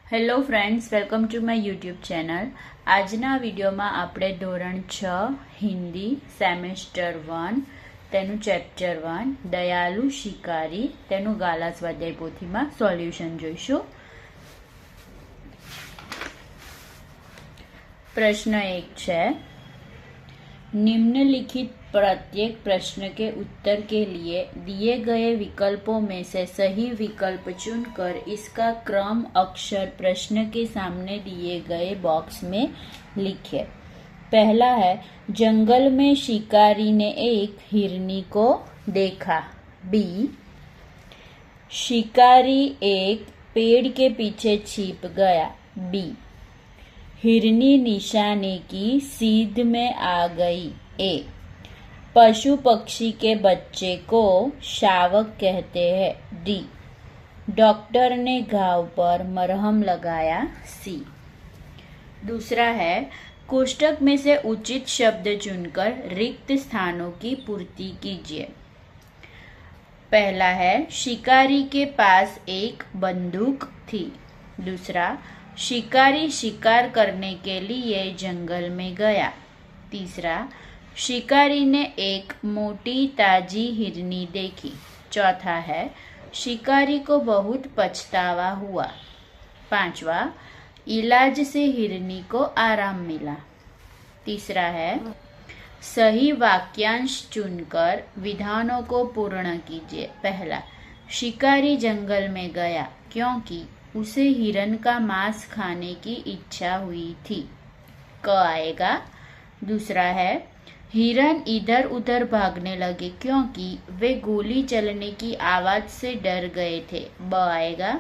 Hello friends, welcome to my YouTube channel. આજના વિડીયોમાં આપણે ધોરણ 6 હિન્દી સેમેસ્ટર 1 તેનું ચેપ્ટર 1 દયાલુ શિકારી તેનું ગાલા સ્વાધ્યાય પોથીમાં સોલ્યુશન જોઈશું. प्रश्न 1 છે, निम्नलिखित प्रत्येक प्रश्न के उत्तर के लिए दिए गए विकल्पों में से सही विकल्प चुनकर इसका क्रम अक्षर प्रश्न के सामने दिए गए बॉक्स में लिखिए. पहला है, जंगल में शिकारी ने एक हिरनी को देखा. बी, शिकारी एक पेड़ के पीछे छिप गया. बी, हिरनी निशाने की सीध में आ गई. ए, पशु पक्षी के बच्चे को शावक कहते हैं. डी, डॉक्टर ने घाव पर मरहम लगाया. सी. दूसरा है, कोष्टक में से उचित शब्द चुनकर रिक्त स्थानों की पूर्ति कीजिए. पहला है, शिकारी के पास एक बंदूक थी. दूसरा, शिकारी शिकार करने के लिए जंगल में गया. तीसरा, शिकारी ने एक मोटी ताजी हिरनी देखी. चौथा है, शिकारी को बहुत पछतावा हुआ. पांचवा, इलाज से हिरनी को आराम मिला. तीसरा है, सही वाक्यांश चुनकर विधानों को पूर्ण कीजिए. पहला, शिकारी जंगल में गया क्योंकि उसे हिरन का मांस खाने की इच्छा हुई थी. क आएगा. दूसरा है, हिरन इधर उधर भागने लगे क्योंकि वे गोली चलने की आवाज से डर गए थे. ब आएगा.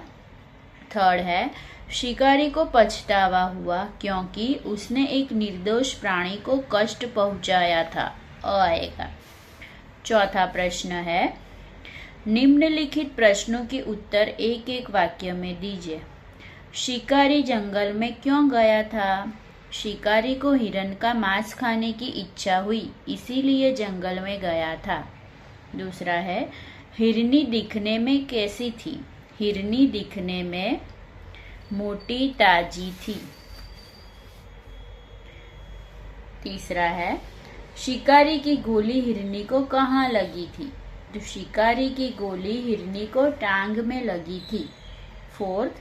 थर्ड है, शिकारी को पछतावा हुआ क्योंकि उसने एक निर्दोष प्राणी को कष्ट पहुंचाया था. अ आएगा. चौथा प्रश्न है, निम्नलिखित प्रश्नों के उत्तर एक एक वाक्य में दीजिए. शिकारी जंगल में क्यों गया था? शिकारी को हिरन का मांस खाने की इच्छा हुई, इसीलिए जंगल में गया था. दूसरा है, हिरनी दिखने में कैसी थी? हिरनी दिखने में मोटी ताजी थी. तीसरा है, शिकारी की गोली हिरनी को कहाँ लगी थी? तो शिकारी की गोली हिरनी को टांग में लगी थी. फोर्थ,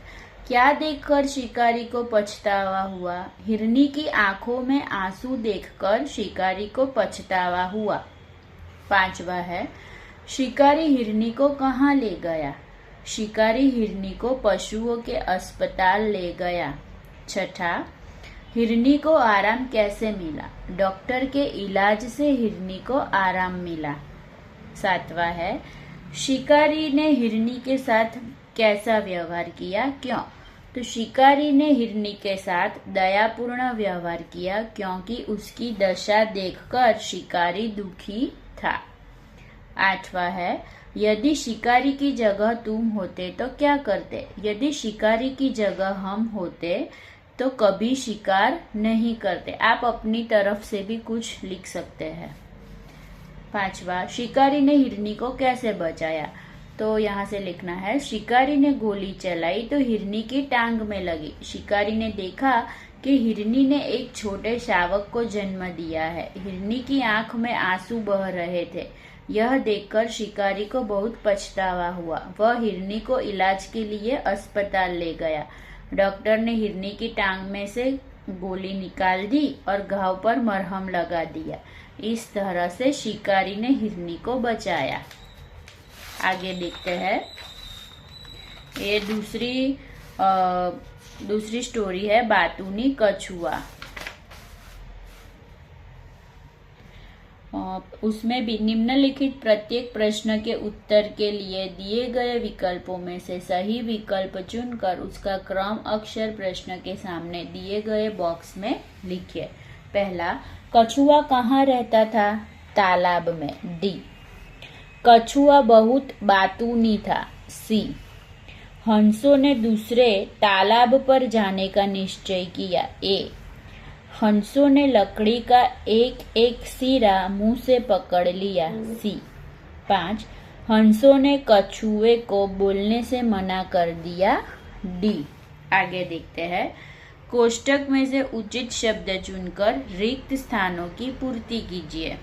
क्या देखकर शिकारी को पछतावा हुआ? हिरनी की आंखों में आंसू देखकर शिकारी को पछतावा हुआ. पांचवा है, शिकारी हिरनी को कहाँ ले गया? शिकारी हिरनी को पशुओं के अस्पताल ले गया. छठा, हिरनी को आराम कैसे मिला? डॉक्टर के इलाज से हिरनी को आराम मिला. सातवां है, शिकारी ने हिरनी के साथ कैसा व्यवहार किया? क्यों? तो शिकारी ने हिरनी के साथ दयापूर्ण व्यवहार किया क्योंकि उसकी दशा देखकर शिकारी दुखी था. आठवां है, यदि शिकारी की जगह तुम होते तो क्या करते? यदि शिकारी की जगह हम होते तो कभी शिकार नहीं करते. आप अपनी तरफ से भी कुछ लिख सकते हैं. पांचवा, शिकारी ने हिरनी को कैसे बचाया? तो यहाँ से लिखना है, शिकारी ने गोली चलाई तो हिरनी की टांग में लगी. शिकारी ने देखा कि हिरनी ने एक छोटे शावक को जन्म दिया है. हिरनी की आंख में आंसू बह रहे थे. यह देखकर शिकारी को बहुत पछतावा हुआ. वह हिरनी को इलाज के लिए अस्पताल ले गया. डॉक्टर ने हिरनी की टांग में से गोली निकाल दी और घाव पर मरहम लगा दिया. इस तरह से शिकारी ने हिरनी को बचाया. आगे देखते हैं. ये दूसरी स्टोरी है, बातूनी कछुआ. उसमें भी निम्नलिखित प्रत्येक प्रश्न के उत्तर के लिए दिए गए विकल्पों में से सही विकल्प चुनकर उसका क्रम अक्षर प्रश्न के सामने दिए गए बॉक्स में लिखिए. पहला, कछुआ कहाँ रहता था? तालाब में. डी, कछुआ बहुत बातूनी था. सी, हंसों ने दूसरे तालाब पर जाने का निश्चय किया. ए, हंसों ने लकड़ी का एक एक सिरा मुंह से पकड़ लिया. सी. 5, हंसों ने कछुए को बोलने से मना कर दिया. डी. आगे देखते हैं। कोष्टक में से उचित शब्द चुनकर रिक्त स्थानों की पूर्ति कीजिए।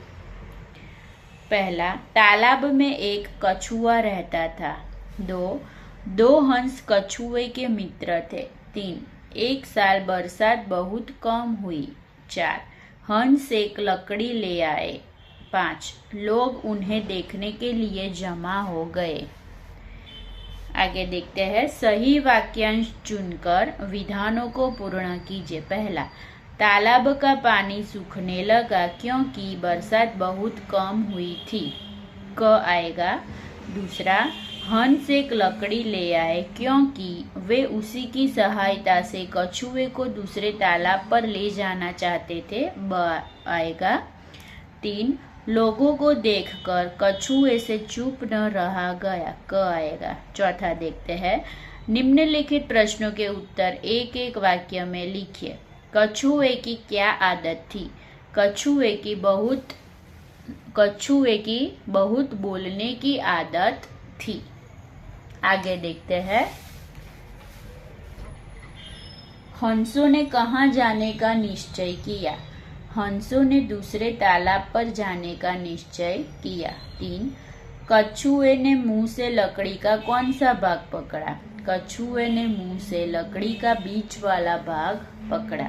पहला, तालाब में एक कछुआ रहता था। 2 हंस कछुए के मित्र थे। 3, एक साल बरसात बहुत कम हुई। 4, हंस एक लकड़ी ले आए। 5, लोग उन्हें देखने के लिए जमा हो गए। आगे देखते हैं। सही वाक्यांश चुनकर विधानों को पूर्ण कीजिए। पहला, तालाब का पानी सूखने लगा क्योंकि बरसात बहुत कम हुई थी। क आएगा। दूसरा, हंस एक लकड़ी ले आए क्योंकि वे उसी की सहायता से कछुए को दूसरे तालाब पर ले जाना चाहते थे। ब आएगा। 3, लोगों को देखकर कछुए से चुप न रहा गया। क आएगा। चौथा देखते हैं। निम्नलिखित प्रश्नों के उत्तर एक एक वाक्य में लिखिए। कछुए की क्या आदत थी? कछुए की बहुत बोलने की आदत थी। आगे देखते हैं। हंसों ने कहाँ जाने का निश्चय किया? हंसों ने दूसरे तालाब पर जाने का निश्चय किया। 3, कछुए ने मुंह से लकड़ी का कौन सा भाग पकड़ा? कछुए ने मुंह से लकड़ी का बीच वाला भाग पकड़ा।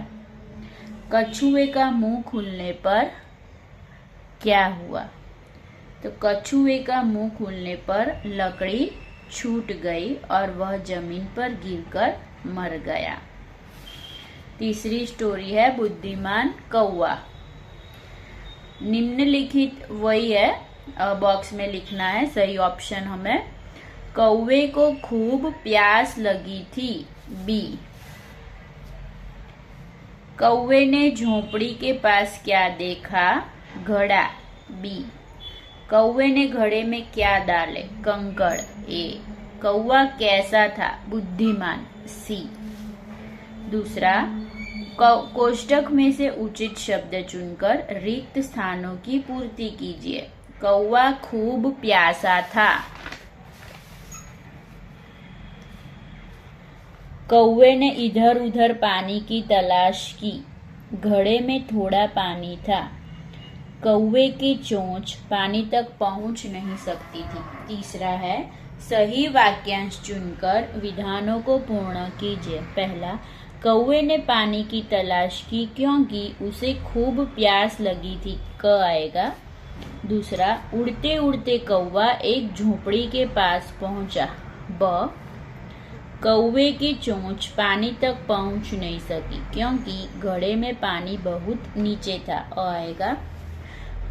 कछुए का मुंह खुलने पर क्या हुआ? तो कछुए का मुंह खुलने पर लकड़ी छूट गई और वह जमीन पर गिरकर मर गया। तीसरी स्टोरी है बुद्धिमान कौवा। निम्नलिखित वही है, बॉक्स में लिखना है सही ऑप्शन हमें। कौवे को खूब प्यास लगी थी। बी। कौवे ने झोपड़ी के पास क्या देखा? घड़ा। बी। कौवे ने घड़े में क्या डाले? कंकड़। ए। कौवा कैसा था? बुद्धिमान। सी। दूसरा, कोष्टक में से उचित शब्द चुनकर रिक्त स्थानों की पूर्ति कीजिए। कौवा खूब प्यासा था। कौवे ने इधर उधर पानी की तलाश की। घड़े में थोड़ा पानी था। कौवे की चोंच पानी तक पहुंच नहीं सकती थी। तीसरा है, सही वाक्यांश चुनकर विधानों को पूर्ण कीजिए। पहला, कौवे ने पानी की तलाश की क्योंकि उसे खूब प्यास लगी थी। क आएगा। दूसरा, उड़ते उड़ते कौवा एक झोपड़ी के पास पहुंचा। ब। कौवे की चोंच पानी तक पहुंच नहीं सकी क्योंकि घड़े में पानी बहुत नीचे था। अ आएगा।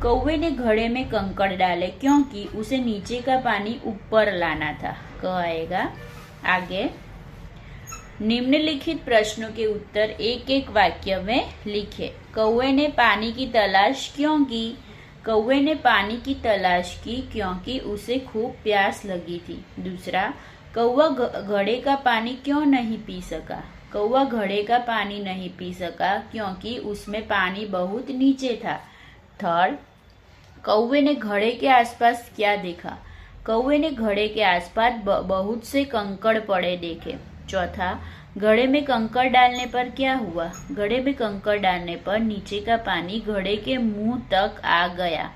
कौवे ने घड़े में कंकड़ डाले क्योंकि उसे नीचे का पानी ऊपर लाना था। क आएगा। आगे, निम्नलिखित प्रश्नों के उत्तर एक एक वाक्य में लिखे। कौवे ने पानी की तलाश क्यों की? कौवे ने पानी की तलाश की क्योंकि उसे खूब प्यास लगी थी। दूसरा, कौवा घड़े का पानी क्यों नहीं पी सका? कौवा घड़े का पानी नहीं पी सका क्योंकि उसमें पानी बहुत नीचे था। थर्ड, कौवे ने घड़े के आसपास क्या देखा? कौवे ने घड़े के आसपास बहुत से कंकड़ पड़े देखे। चौथा, घड़े में कंकड़ डालने पर क्या हुआ? घड़े में कंकड़ डालने पर नीचे का पानी घड़े के मुंह तक आ गया।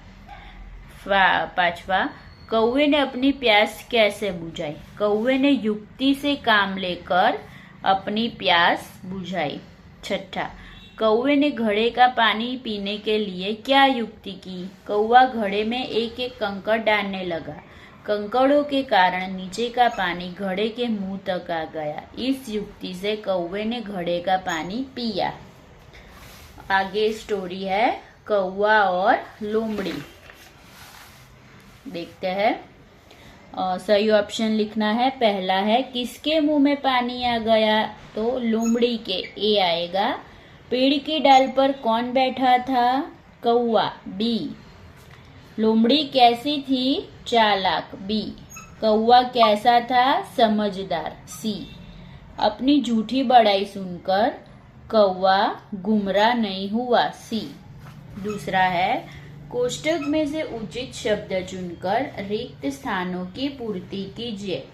पांचवा, कौवे ने अपनी प्यास कैसे बुझाई? कौवे ने युक्ति से काम लेकर अपनी प्यास बुझाई। छठा, कौवे ने घड़े का पानी पीने के लिए क्या युक्ति की? कौवा घड़े में एक एक कंकड़ डालने लगा। कंकड़ों के कारण नीचे का पानी घड़े के मुंह तक आ गया। इस युक्ति से कौवे ने घड़े का पानी पिया। आगे स्टोरी है कौवा और लोमड़ी। देखते हैं। सही ऑप्शन लिखना है। पहला है, किसके मुंह में पानी आ गया? तो लोमड़ी के। ए आएगा। पेड़ की डाल पर कौन बैठा था? कौवा। बी। लोमड़ी कैसी थी? चालाक। बी। कौवा कैसा था? समझदार। सी। अपनी झूठी बड़ाई सुनकर कौवा गुमराह नहीं हुआ। सी। दूसरा है, कोष्टक में से उचित शब्द चुनकर रिक्त स्थानों की पूर्ति कीजिए।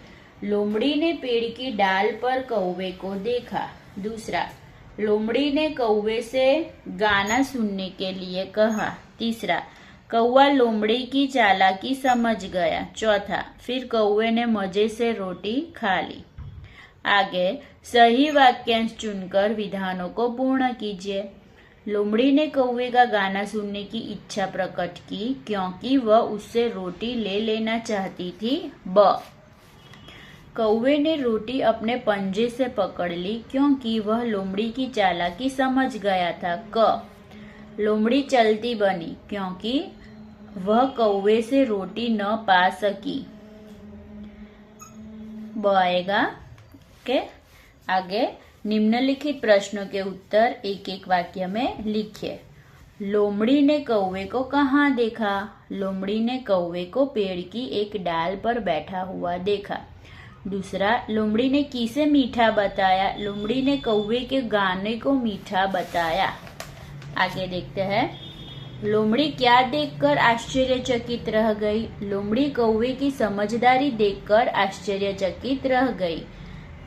लोमड़ी ने पेड़ की डाल पर कौवे को देखा। दूसरा, लोमड़ी ने कौवे से गाना सुनने के लिए कहा। तीसरा, कौवा लोमड़ी की चालाकी समझ गया। चौथा, फिर कौवे ने मजे से रोटी खा ली। आगे सही वाक्यांश चुनकर विधानों को पूर्ण कीजिए। लोमड़ी ने कौवे का गाना सुनने की इच्छा प्रकट की क्योंकि वह उससे रोटी ले लेना चाहती थी। ब, कौवे ने रोटी अपने पंजे से पकड़ ली क्योंकि वह लोमड़ी की चालाकी समझ गया था। क, लोमड़ी चलती बनी क्योंकि वह कौवे से रोटी न पा सकी। ब आएगा। ओके, आगे निम्नलिखित प्रश्नों के उत्तर एक एक वाक्य में लिखिए। लोमड़ी ने कौवे को कहाँ देखा? लोमड़ी ने कौवे को पेड़ की एक डाल पर बैठा हुआ देखा। दूसरा, लोमड़ी ने किसे मीठा बताया? लोमड़ी ने कौवे के गाने को मीठा बताया। आगे देखते हैं। लोमड़ी क्या देखकर आश्चर्यचकित रह गई? लोमड़ी कौवे की समझदारी देखकर आश्चर्यचकित रह गई।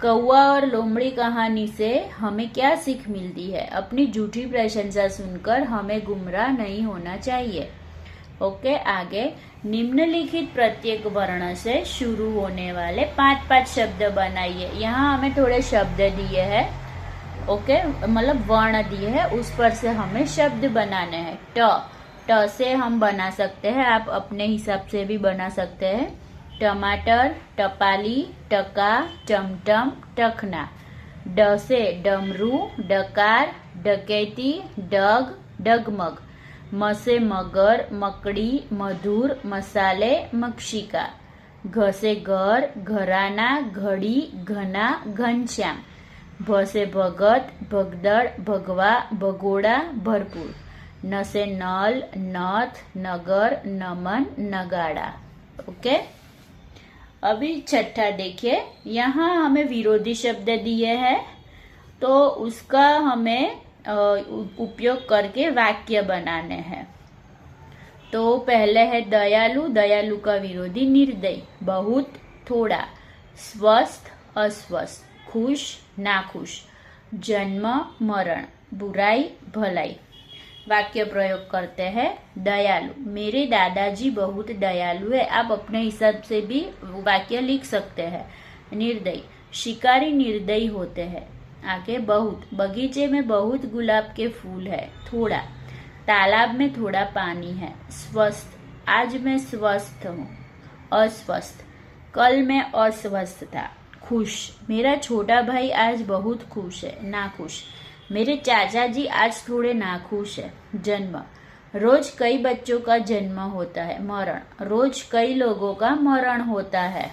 कौवा और लोमड़ी कहानी से हमें क्या सीख मिलती है? अपनी झूठी प्रशंसा सुनकर हमें गुमराह नहीं होना चाहिए। ओके, आगे निम्नलिखित प्रत्येक वर्ण से शुरू होने वाले 5-5 शब्द बनाइए। यहाँ हमें थोड़े शब्द दिए हैं। ओके, मतलब वर्ण दिए हैं, उस पर से हमें शब्द बनाने हैं। ट से हम बना सकते हैं, आप अपने हिसाब से भी बना सकते हैं। टमाटर, टपाली, टका, टमटम, टखना। ड से डमरू, डकार, डकैती, डग, डगमग। म से मगर, मकड़ी, मधुर, मसाले, मक्षिका। घ से घर, घराना, घड़ी, घना, घनश्याम। भ से भगत, भगदड़, भगवा, भगोड़ा, भरपूर। न से नल, नथ, नगर, नमन, नगाड़ा। ओके, अभी छठा देखिए। यहाँ हमें विरोधी शब्द दिए हैं, तो उसका हमें उपयोग करके वाक्य बनाने हैं। तो पहले है दयालु। दयालु का विरोधी निर्दयी। बहुत, थोड़ा। स्वस्थ, अस्वस्थ। खुश, नाखुश। जन्म, मरण। बुराई, भलाई। वाक्य प्रयोग करते हैं। दयालु, मेरे दादाजी बहुत दयालु है। आप अपने हिसाब से भी वाक्य लिख सकते हैं। निर्दयी, शिकारी निर्दयी होते हैं। आगे बहुत, बगीचे में बहुत गुलाब के फूल है। थोड़ा, तालाब में थोड़ा पानी है। स्वस्थ, आज मैं स्वस्थ हूँ। अस्वस्थ, कल मैं अस्वस्थ था। खुश, मेरा छोटा भाई आज बहुत खुश है। नाखुश, मेरे चाचा जी आज थोड़े नाखुश है। जन्म, रोज कई बच्चों का जन्म होता है। मरण, रोज कई लोगों का मरण होता है।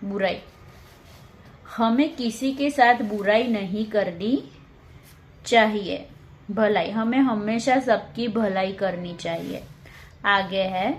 बुराई, हमें किसी के साथ बुराई नहीं करनी चाहिए। भलाई, हमें हमेशा सबकी भलाई करनी चाहिए। आगे है,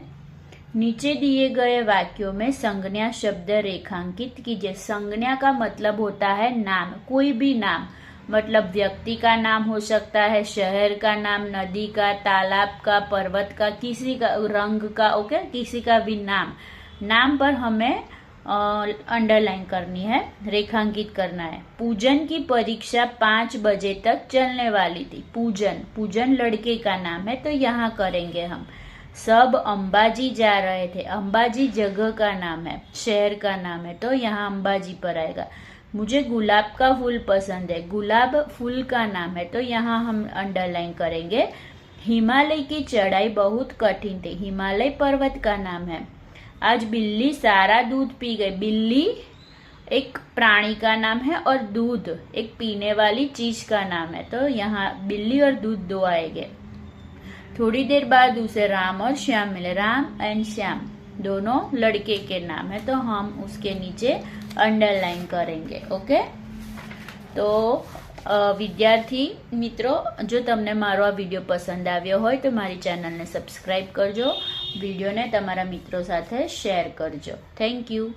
नीचे दिए गए वाक्यों में संज्ञा शब्द रेखांकित कीजिए। संज्ञा का मतलब होता है नाम, कोई भी नाम, मतलब व्यक्ति का नाम हो सकता है, शहर का नाम, नदी का, तालाब का, पर्वत का, किसी का, रंग का। ओके, किसी का भी नाम पर हमें अंडरलाइन करनी है, रेखांकित करना है। पूजन की परीक्षा 5 बजे तक चलने वाली थी। पूजन लड़के का नाम है, तो यहाँ करेंगे हम। सब अंबाजी जा रहे थे। अंबाजी जगह का नाम है, शहर का नाम है, तो यहाँ अंबाजी पर आएगा। मुझे गुलाब का फूल पसंद है। गुलाब फूल का नाम है, तो यहाँ हम अंडरलाइन करेंगे। हिमालय की चढ़ाई बहुत कठिन थी। हिमालय पर्वत का नाम है। आज बिल्ली सारा दूध पी गई। बिल्ली एक प्राणी का नाम है और दूध एक पीने वाली चीज का नाम है, तो यहाँ बिल्ली और दूध 2 आएंगे। थोड़ी देर बाद उसे राम और श्याम मिले। राम एंड श्याम दोनों लड़के के नाम है, तो हम उसके नीचे अंडरलाइन करेंगे। ओके, तो વિદ્યાર્થી મિત્રો, જો તમને મારો આ વિડીયો પસંદ આવ્યો હોય તો મારી ચેનલને સબસ્ક્રાઈબ કરજો, વિડીયોને તમારા મિત્રો સાથે શેર કરજો. Thank you.